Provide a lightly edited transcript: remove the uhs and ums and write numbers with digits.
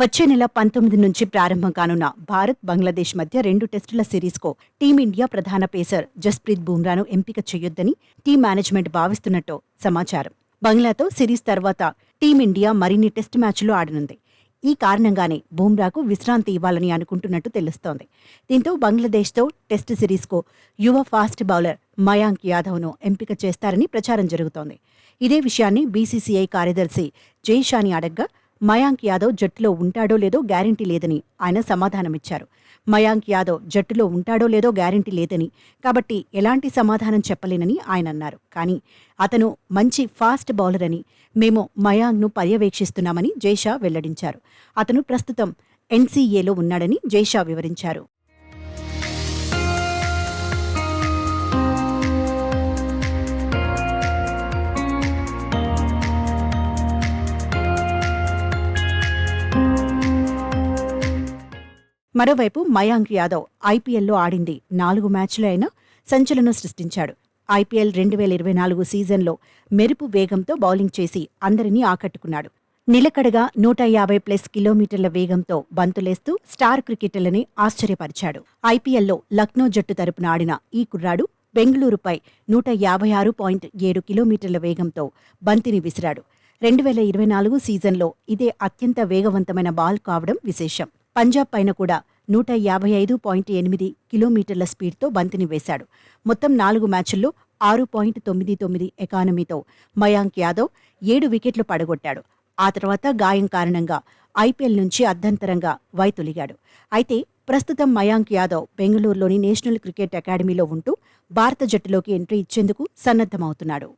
వచ్చే నెల 19 నుంచి ప్రారంభం కానున్న భారత్ బంగ్లాదేశ్ మధ్య 2 టెస్టుల సిరీస్కు టీమిండియా ప్రధాన పేసర్ జస్ప్రీత్ బుమ్రాను ఎంపిక చేయొద్దని టీం మేనేజ్మెంట్ భావిస్తున్నట్టు సమాచారం. బంగ్లాతో సిరీస్ తర్వాత టీమిండియా మరిన్ని టెస్టు మ్యాచ్లు ఆడనుంది. ఈ కారణంగానే బుమ్రాకు విశ్రాంతి ఇవ్వాలని అనుకుంటున్నట్టు తెలుస్తోంది. దీంతో బంగ్లాదేశ్తో టెస్టు సిరీస్కు యువ ఫాస్ట్ బౌలర్ మయాంక్ యాదవ్ను ఎంపిక చేస్తారని ప్రచారం జరుగుతోంది. ఇదే విషయాన్ని బీసీసీఐ కార్యదర్శి జైషాని అడగ్గా మయాంక్ యాదవ్ జట్టులో ఉంటాడో లేదో గ్యారంటీ లేదని ఆయన సమాధానమిచ్చారు. మయాంక్ యాదవ్ జట్టులో ఉంటాడో లేదో గ్యారంటీ లేదని, కాబట్టి ఎలాంటి సమాధానం చెప్పలేనని ఆయన అన్నారు. కానీ అతను మంచి ఫాస్ట్ బౌలర్ అని, మేము మయాంక్ను పర్యవేక్షిస్తున్నామని జైషా వెల్లడించారు. అతను ప్రస్తుతం ఎన్సీఏలో ఉన్నాడని జైషా వివరించారు. మరోవైపు మయాంక్ యాదవ్ ఐపీఎల్లో ఆడింది 4 మ్యాచ్లు అయినా సంచలనం సృష్టించాడు. ఐపీఎల్ 2024 సీజన్లో మెరుపు వేగంతో బౌలింగ్ చేసి అందరినీ ఆకట్టుకున్నాడు. నిలకడగా 150+ కిలోమీటర్ల వేగంతో బంతులేస్తూ స్టార్ క్రికెటర్లని ఆశ్చర్యపరిచాడు. ఐపీఎల్లో లక్నో జట్టు తరపున ఆడిన ఈ కుర్రాడు బెంగళూరుపై 156.7 కిలోమీటర్ల వేగంతో బంతిని విసిరాడు. 2024 సీజన్లో ఇదే అత్యంత వేగవంతమైన బాల్ కావడం విశేషం. పంజాబ్ పైన కూడా 155.8 కిలోమీటర్ల స్పీడ్తో బంతిని వేశాడు. మొత్తం 4 మ్యాచుల్లో 6.99 ఎకానమీతో మయాంక్ యాదవ్ 7 వికెట్లు పడగొట్టాడు. ఆ తర్వాత గాయం కారణంగా ఐపీఎల్ నుంచి అర్ధంతరంగా వైదొలిగాడు. అయితే ప్రస్తుతం మయాంక్ యాదవ్ బెంగళూరులోని నేషనల్ క్రికెట్ అకాడమీలో ఉంటూ భారత జట్టులోకి ఎంట్రీ ఇచ్చేందుకు సన్నద్ధమవుతున్నాడు.